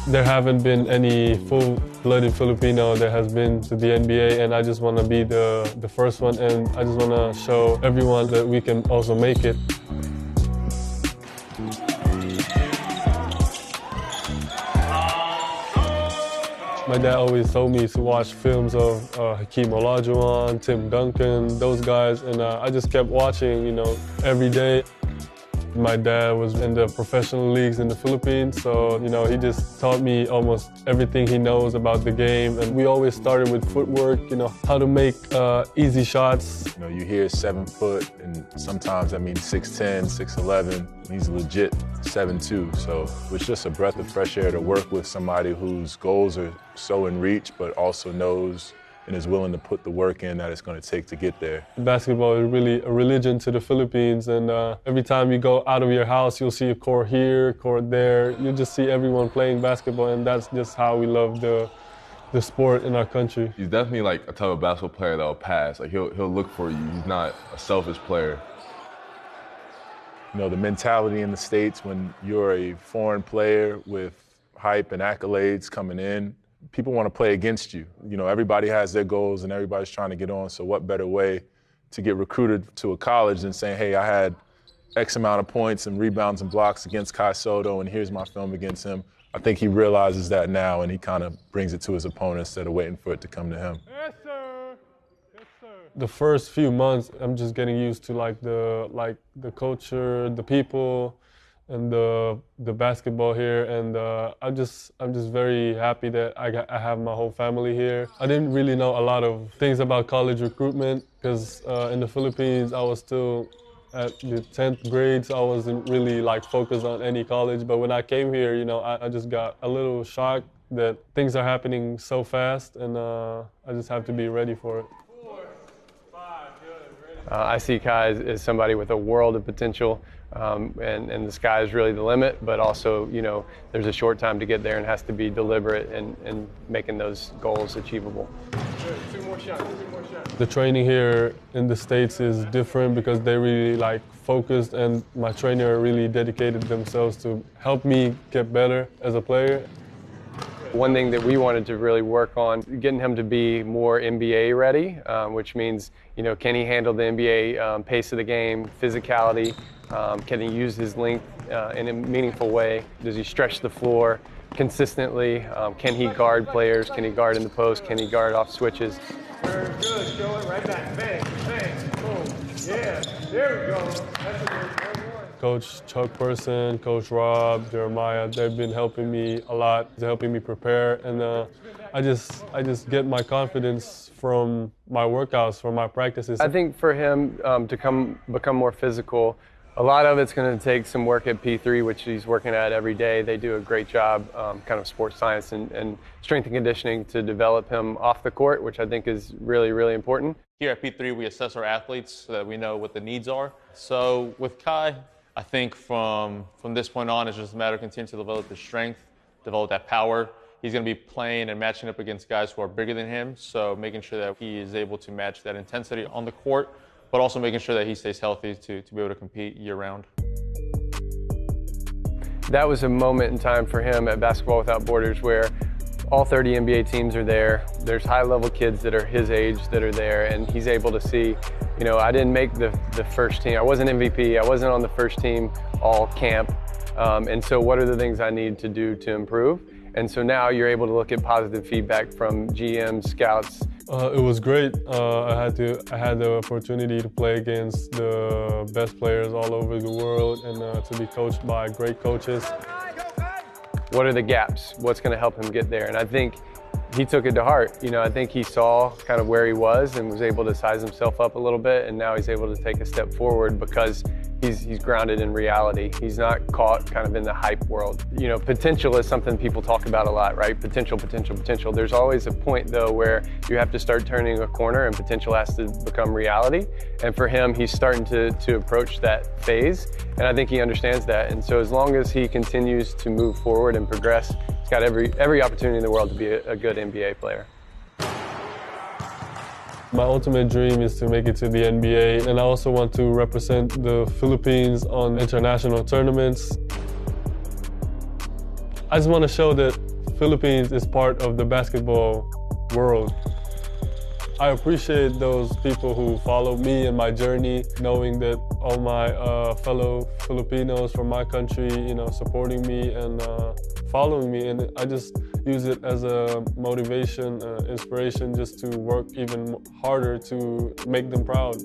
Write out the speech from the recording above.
There haven't been any full-blooded Filipino that has been to the NBA, and I just want to be the first one, and I just want to show everyone that we can also make it. My dad always told me to watch films of Hakeem Olajuwon, Tim Duncan, those guys, and I just kept watching, every day. My dad was in the professional leagues in the Philippines, so, he just taught me almost everything he knows about the game. And we always started with footwork, how to make easy shots. You hear 7 foot, and sometimes that means 6'10", 6'11". He's legit 7'2", so it's just a breath of fresh air to work with somebody whose goals are so in reach, but also knows and is willing to put the work in that it's going to take to get there. Basketball is really a religion to the Philippines, and every time you go out of your house, you'll see a court here, court there. You just see everyone playing basketball, and that's just how we love the sport in our country. He's definitely like a type of basketball player that'll pass. Like he'll look for you. He's not a selfish player. The mentality in the States when you're a foreign player with hype and accolades coming in, people want to play against you. Everybody has their goals and everybody's trying to get on, so what better way to get recruited to a college than saying, hey, I had X amount of points and rebounds and blocks against Kai Sotto, and here's my film against him. I think he realizes that now, and he kind of brings it to his opponent instead of waiting for it to come to him. Yes, sir. Yes, sir. The first few months, I'm just getting used to the culture, the people, and the basketball here, and I'm just very happy that I have my whole family here. I didn't really know a lot of things about college recruitment because in the Philippines I was still at the 10th grade, so I wasn't really focused on any college. But when I came here, I just got a little shocked that things are happening so fast, and I just have to be ready for it. 4, 5, good. I see Kai as somebody with a world of potential. And the sky is really the limit, but also, there's a short time to get there and has to be deliberate in making those goals achievable. Good. 2 more shots. The training here in the States is different because they really focused, and my trainer really dedicated themselves to help me get better as a player. One thing that we wanted to really work on, getting him to be more NBA ready, which means, can he handle the NBA pace of the game, physicality? Can he use his length in a meaningful way? Does he stretch the floor consistently? Can he guard players? Can he guard in the post? Can he guard off switches? Very good. Show it right back. Bang, bang, boom. Yeah, there we go. That's a good one. Coach Chuck Person, Coach Rob, Jeremiah, they've been helping me a lot. They're helping me prepare, and I just get my confidence from my workouts, from my practices. I think for him to become more physical, a lot of it's going to take some work at P3, which he's working at every day. They do a great job, kind of sports science and strength and conditioning to develop him off the court, which I think is really, really important. Here at P3, we assess our athletes so that we know what the needs are. So with Kai, I think from this point on, it's just a matter of continuing to develop the strength, develop that power. He's going to be playing and matching up against guys who are bigger than him, so making sure that he is able to match that intensity on the court, but also making sure that he stays healthy to be able to compete year-round. That was a moment in time for him at Basketball Without Borders where all 30 NBA teams are there. There's high-level kids that are his age that are there, and he's able to see, I didn't make the first team. I wasn't MVP. I wasn't on the first team all camp. And so what are the things I need to do to improve? And so now you're able to look at positive feedback from GMs, scouts. It was great. I had the opportunity to play against the best players all over the world and to be coached by great coaches. What are the gaps? What's going to help him get there? And I think he took it to heart. I think he saw kind of where he was and was able to size himself up a little bit, and now he's able to take a step forward because he's grounded in reality. He's not caught kind of in the hype world. Potential is something people talk about a lot, right? Potential, potential, potential. There's always a point though where you have to start turning a corner and potential has to become reality. And for him, he's starting to approach that phase. And I think he understands that. And so as long as he continues to move forward and progress, he's got every opportunity in the world to be a good NBA player. My ultimate dream is to make it to the NBA, and I also want to represent the Philippines on international tournaments. I just want to show that Philippines is part of the basketball world. I appreciate those people who follow me and my journey, knowing that all my fellow Filipinos from my country, supporting me and following me. And I just use it as a motivation, inspiration, just to work even harder to make them proud.